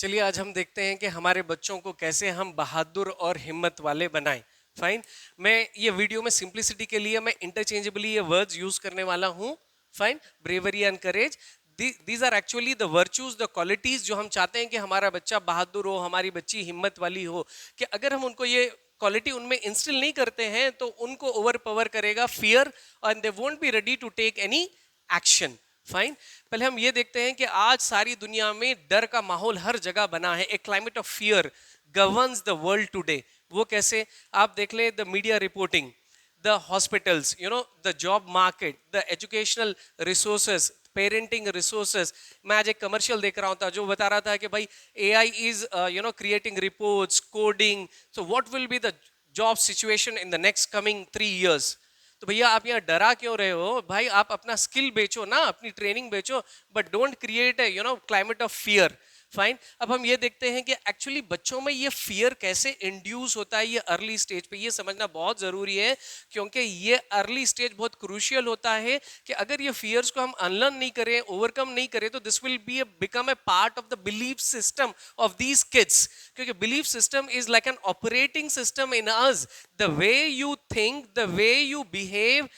चलिए आज हम देखते हैं कि हमारे बच्चों को कैसे हम बहादुर और हिम्मत वाले बनाएं। फाइन। मैं ये वीडियो में सिंप्लिसिटी के लिए मैं इंटरचेंजेबली ये वर्ड्स यूज करने वाला हूँ। Fine. Bravery and courage, these are actually the virtues, the qualities जो हम चाहते हैं कि हमारा बच्चा बहादुर हो, हमारी बच्ची हिम्मत वाली हो। कि अगर हम उनको ये क्वालिटी उनमें इंस्टिल नहीं करते हैं तो उनको ओवर पावर करेगा fear and they won't be ready to take any action. Fine. पहले हम ये देखते हैं कि आज सारी दुनिया में डर का माहौल हर जगह बना है। एक climate of fear governs the world today. वो कैसे? आप देख ले the media reporting, the hospitals, the job market, the educational resources, parenting resources. मैं आज एक कमर्शियल देख रहा था जो बता रहा था कि भाई AI is creating reports, coding, so what will be the job situation in the next coming 3 years। तो भैया आप यहाँ डरा क्यों रहे हो भाई? आप अपना स्किल बेचो ना, अपनी ट्रेनिंग बेचो, but don't create climate of fear. Fine. अब हम ये देखते हैं कि एक्चुअली बच्चों में ये फियर कैसे इंड्यूस होता है ये अर्ली स्टेज पे, ये समझना बहुत जरूरी है। क्योंकि ये अर्ली स्टेज बहुत क्रूशियल होता है कि अगर ये फियर्स को हम अनलर्न नहीं करें, ओवरकम नहीं करें, तो this will be become a part of the belief system of these kids. क्योंकि belief system is like an operating system in us. The way you think, the way you behave,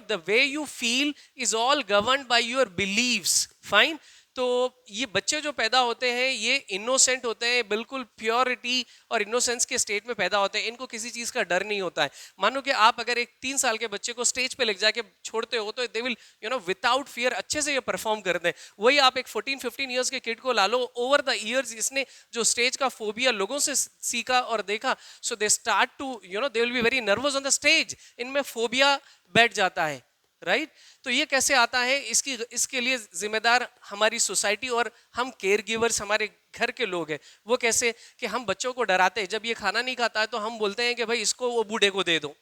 the way you feel is all governed by your beliefs। Fine. तो ये बच्चे जो पैदा होते हैं ये innocent होते हैं, बिल्कुल प्योरिटी और इनोसेंस के स्टेट में पैदा होते हैं। इनको किसी चीज का डर नहीं होता है। मानो कि आप अगर एक 3 साल के बच्चे को स्टेज पे ले जाके छोड़ते हो तो दे विल विदाउट फियर अच्छे से ये परफॉर्म करते हैं। वही आप एक 14-15 ईयर्स के किड को ला लो, ओवर द ईयर्स इसने जो स्टेज का फोबिया लोगों से सीखा और देखा, so they start to they will be very nervous on the stage. इनमें फोबिया बैठ जाता है। राइट। तो ये कैसे आता है? इसके लिए जिम्मेदार हमारी सोसाइटी और हम केयर गिवर्स, हमारे घर के लोग हैं। वो कैसे? कि हम बच्चों को डराते हैं। जब ये खाना नहीं खाता है तो हम बोलते हैं कि भाई इसको वो बूढ़े को दे दो।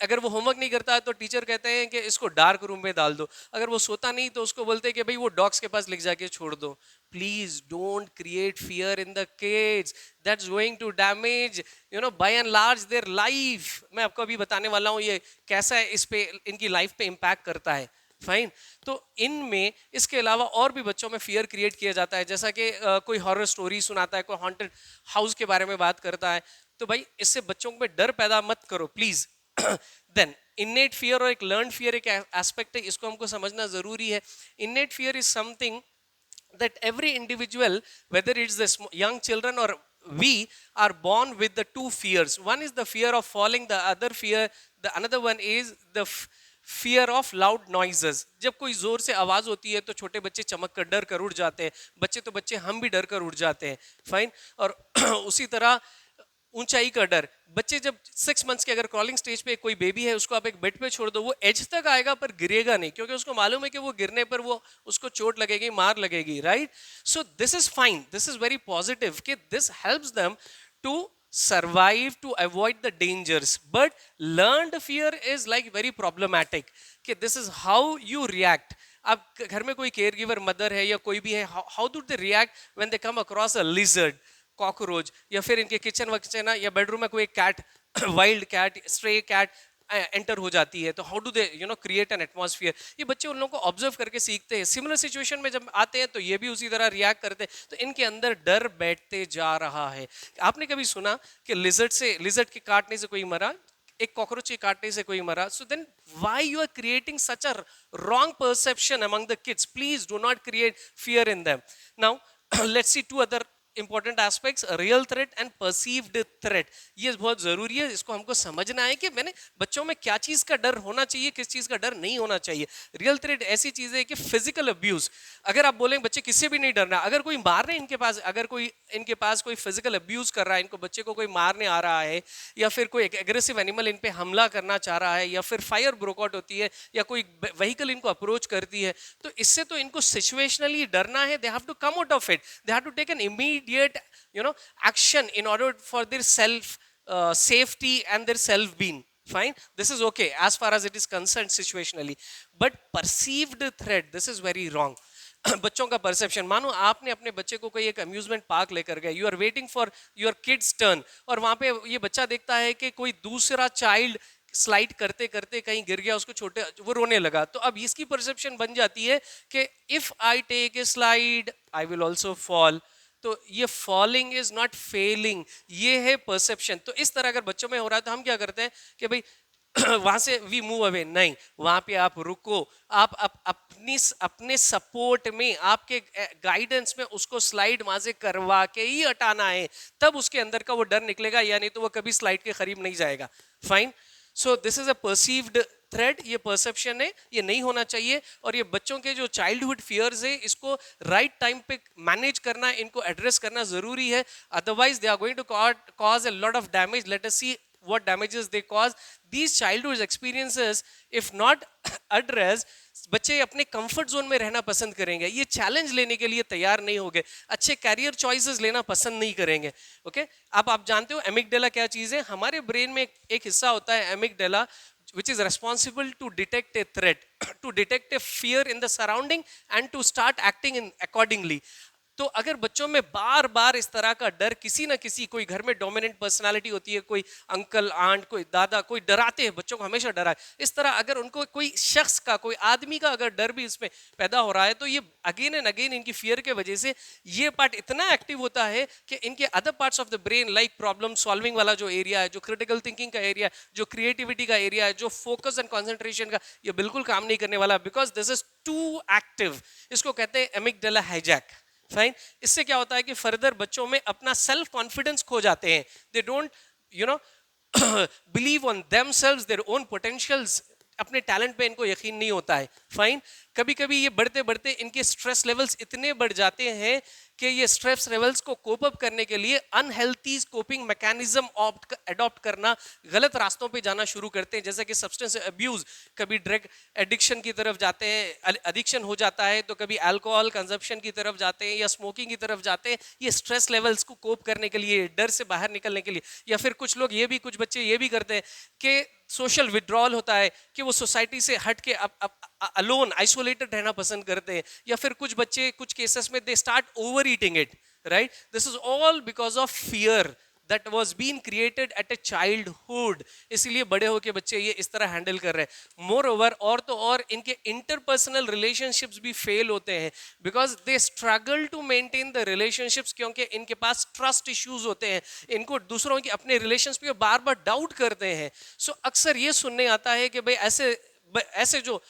अगर वो होमवर्क नहीं करता है तो टीचर कहते हैं कि इसको डार्क रूम में डाल दो। अगर वो सोता नहीं तो उसको बोलते हैं कि भाई वो डॉग्स के पास लिख जाके छोड़ दो। Please don't create fear in the kids, that's going to damage by and large their life. मैं आपको अभी बताने वाला हूँ ये कैसा है, इस पे इनकी लाइफ पे इम्पैक्ट करता है। फाइन। तो इनमें इसके अलावा और भी बच्चों में फियर क्रिएट किया जाता है, जैसा कि कोई हॉरर स्टोरी सुनाता है, कोई हॉन्टेड हाउस के बारे में बात करता है। तो भाई इससे बच्चों में डर पैदा मत करो प्लीज। देन इनेट फियर और एक लर्न फियर एक एस्पेक्ट है, इसको हमको समझना जरूरी है। इनेट fear is something that every individual, whether it's the young children or we, are born with the two fears. One is the fear of falling, the other fear, the another one is the fear of loud noises। जब कोई जोर से आवाज होती है तो छोटे बच्चे चमक कर डर कर उड़ जाते हैं। बच्चे हम भी डर कर उड़ जाते हैं। फाइन। और उसी तरह ऊंचाई का डर। बच्चे जब 6 मंथ्स के अगर क्रॉलिंग स्टेज पे कोई बेबी है उसको आप एक बेड पे छोड़ दो, वो एज तक आएगा पर गिरेगा नहीं, क्योंकि उसको मालूम है कि वो गिरने पर वो उसको चोट लगेगी, मार लगेगी। Right. So this is fine, this is very positive कि this helps them to survive, to avoid the dangers। but learned fear is like very problematic कि this is how you react। अब घर में कोई केयर गिवर मदर है या कोई भी है, how do they react when they come across a lizard, cockroach, या फिर इनके किचन वचन या बेडरूम में कोई cat, wild cat, stray cat enter हो जाती है, तो how do they create an atmosphere. ये बच्चे उन लोगों को ऑब्जर्व करके सीखते हैं। सिमिलर सिचुएशन में जब आते हैं तो ये भी उसी तरह रिएक्ट करते हैं, तो इनके अंदर डर बैठते जा रहा है। आपने कभी सुना कि लिजर्ड के काटने से कोई मरा, एक कॉकरोच के काटने से कोई मरा? So then why you are creating such a wrong perception among the kids? Please do not create fear in them. Now let's see 2 other important aspects, real threat and perceived threat. ये बहुत जरूरी है, इसको हमको समझना है कि मैंने बच्चों में क्या चीज का डर होना चाहिए, किस चीज का डर नहीं होना चाहिए। रियल थ्रेट ऐसी चीज है कि फिजिकल अब्यूज। अगर आप बोलें बच्चे किससे भी नहीं डरना, अगर कोई मारने इनके पास, अगर कोई इनके पास कोई फिजिकल अब्यूज कर रहा है, इनको बच्चे को कोई मारने आ रहा है, या फिर कोई एग्रेसिव एनिमल इन पे हमला करना चाह रहा है, या फिर फायर ब्रोकआउट होती है, या कोई व्हीकल इनको अप्रोच करती है, तो इससे तो इनको सिचुएशनली डरना है। They have to come out of it, they have to take an immediate action in order for their self safety and their self being। fine, this is okay as far as it is concerned situationally, but perceived threat, this is very wrong। बच्चों का perception, मानो आपने अपने बच्चे को कोई एक amusement park लेकर गए, you are waiting for your kids turn, और वहां पे ये बच्चा देखता है कि कोई दूसरा चाइल्ड स्लाइड करते करते कहीं गिर गया, उसको छोटे, वो रोने लगा, तो अब इसकी परसेप्शन बन जाती है कि if I take a slide I will also fall. तो ये फॉलिंग इज नॉट फेलिंग, ये है परसेप्शन। तो इस तरह अगर बच्चों में हो रहा है तो हम क्या करते हैं कि भाई वहां से वी मूव अवे, नहीं, वहां पे आप रुको, आप अपने सपोर्ट में, आपके गाइडेंस में उसको स्लाइड वहां से करवा के ही हटाना है, तब उसके अंदर का वो डर निकलेगा, या नहीं तो वो कभी स्लाइड के करीब नहीं जाएगा। Fine. So this is a perceived threat, ये परसेप्शन है, ये नहीं होना चाहिए। और ये बच्चों के जो चाइल्डहुड फियर्स है, इसको राइट टाइम पे मैनेज करना, इनको एड्रेस करना जरूरी है, otherwise they are going to cause a lot of damage. Let us see what damages they cause. These childhood experiences if not addressed, बच्चे अपने कंफर्ट जोन में रहना पसंद करेंगे, ये चैलेंज लेने के लिए तैयार नहीं होंगे, अच्छे कैरियर चॉइसेस लेना पसंद नहीं करेंगे। ओके, अब आप जानते हो एमिगडाला क्या चीज है? हमारे ब्रेन में एक हिस्सा होता है amygdala, which is responsible to detect a threat, to detect a fear in the surrounding and to start acting in accordingly. तो अगर बच्चों में बार बार इस तरह का डर, किसी ना किसी, कोई घर में डोमिनेंट पर्सनालिटी होती है, कोई अंकल आंट, कोई दादा, कोई डराते हैं बच्चों को, हमेशा डराए, इस तरह अगर उनको कोई शख्स का, कोई आदमी का अगर डर भी इसमें पैदा हो रहा है, तो ये अगेन एंड अगेन इनकी फियर के वजह से ये पार्ट इतना एक्टिव होता है कि इनके other parts of the brain, like problem solving वाला जो एरिया है, जो क्रिटिकल थिंकिंग का एरिया है, जो क्रिएटिविटी का एरिया है, जो फोकस एंड कॉन्सेंट्रेशन का, ये बिल्कुल काम नहीं करने वाला, because this is too active. इसको कहते हैं एमिगडाला हाईजैक। फाइन। इससे क्या होता है कि फर्दर बच्चों में अपना सेल्फ कॉन्फिडेंस खो जाते हैं, they don't believe on themselves, their own potentials, अपने टैलेंट पे इनको यकीन नहीं होता है। फाइन। कभी कभी ये बढ़ते बढ़ते इनके स्ट्रेस लेवल्स इतने बढ़ जाते हैं कि ये स्ट्रेस लेवल्स को कोप अप करने के लिए अनहेल्थी कोपिंग मैकेनिज्म अडॉप्ट करना, गलत रास्तों पे जाना शुरू करते हैं, जैसे कि सब्सटेंस अब्यूज, कभी ड्रग एडिक्शन की तरफ जाते हैं, एडिक्शन हो जाता है, तो कभी अल्कोहल कंजप्शन की तरफ जाते हैं या स्मोकिंग की तरफ जाते हैं, ये स्ट्रेस लेवल्स को कोप करने के लिए, डर से बाहर निकलने के लिए। या फिर कुछ लोग ये भी, कुछ बच्चे ये भी करते हैं कि सोशल विड्रॉल होता है, कि वो सोसाइटी से हट के अलोन, आइसोलेटेड रहना पसंद करते हैं। या फिर कुछ बच्चे, कुछ केसेस में they start over eating it, right? This is all because of fear that was being created at a childhood। इसलिए बड़े होके बच्चे ये इस तरह हैंडल कर रहे हैं। Moreover, और तो और इनके interpersonal relationships भी फेल होते हैं, because they struggle to maintain the relationships, क्योंकि इनके पास ट्रस्ट इश्यूज होते हैं, इनको दूसरों की, अपने रिलेशंस पे बार बार डाउट करते हैं। सो अक्सर ये सुनने आता है कि भाई ऐसे जो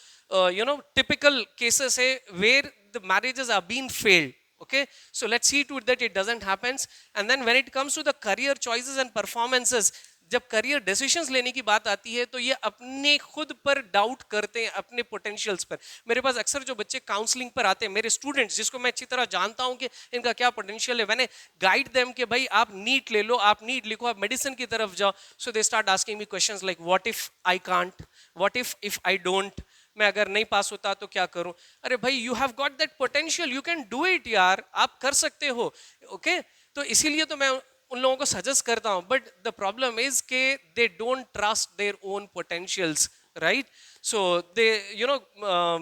typical cases है where the marriages are being failed। Okay, so let's see to it that it doesn't happens. And then when it comes to the career choices and performances, जब करियर डिसीजंस लेने की बात आती है तो ये अपने खुद पर डाउट करते हैं, अपने पोटेंशियल्स पर। मेरे पास अक्सर जो बच्चे काउंसलिंग पर आते हैं, मेरे स्टूडेंट्स, जिसको मैं अच्छी तरह जानता हूं कि इनका क्या पोटेंशियल है, मैंने गाइड देम कि भाई आप नीट ले लो, आप नीट लिखो, आप मेडिसिन की तरफ जाओ। So they start asking me questions like what if I can't, what if I don't, मैं अगर नहीं पास होता तो क्या करूं? अरे भाई, you have got that potential, you can do it यार, आप कर सकते हो। ओके, तो इसीलिए तो मैं उन लोगों को सजेस्ट करता हूं। बट द प्रॉब्लम इज के they don't trust their own potentials, right? So they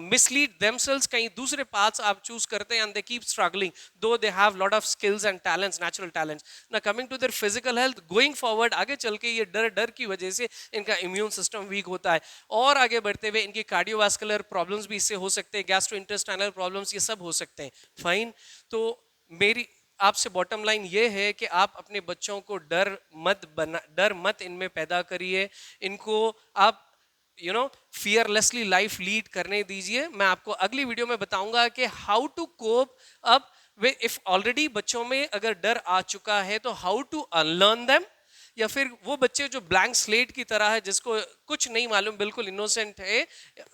mislead themselves, कहीं दूसरे पाथ्स आप चूज करते हैं, and they keep struggling though they have lot of skills and talents, natural talents. ना coming to their physical health, going forward, आगे चल के ये डर की वजह से इनका इम्यून सिस्टम वीक होता है, और आगे बढ़ते हुए इनकी कार्डियोवास्कुलर प्रॉब्लम्स भी इससे हो सकते हैं, गैस्ट्रोइंटेस्टाइनल प्रॉब्लम्स, ये सब हो सकते हैं। फाइन। तो मेरी आपसे बॉटम लाइन ये है कि आप अपने बच्चों को डर मत इनमें पैदा करिए, इनको आप फियरलेसली लाइफ लीड करने दीजिए। मैं आपको अगली वीडियो में बताऊंगा कि how to cope up if already बच्चों में अगर डर आ चुका है, तो हाउ टू अनलर्न देम, या फिर वो बच्चे जो ब्लैंक स्लेट की तरह है, जिसको कुछ नहीं मालूम, बिल्कुल इनोसेंट है,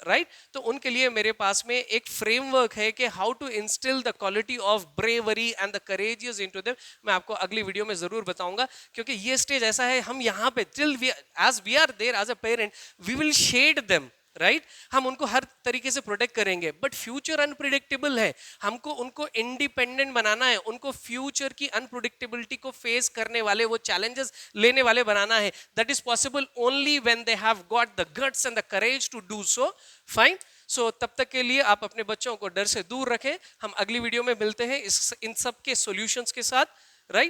राइट? तो उनके लिए मेरे पास में एक फ्रेमवर्क है कि how to instil the quality of bravery and the courageous into them. मैं आपको अगली वीडियो में जरूर बताऊंगा, क्योंकि ये स्टेज ऐसा है, हम यहाँ पे till as we are there as a parent, we will shed them, right? हम उनको हर तरीके से प्रोटेक्ट करेंगे, बट फ्यूचर अनप्रिडिक्टेबल है, हमको उनको इंडिपेंडेंट बनाना है, उनको फ्यूचर की अनप्रिडिक्टेबिलिटी को फेस करने वाले, वो चैलेंजेस लेने वाले बनाना है। That is possible only when they have got the guts and the courage to do so. Fine. So तब तक के लिए आप अपने बच्चों को डर से दूर रखें। हम अगली वीडियो में मिलते हैं इन सब के सॉल्यूशंस के साथ।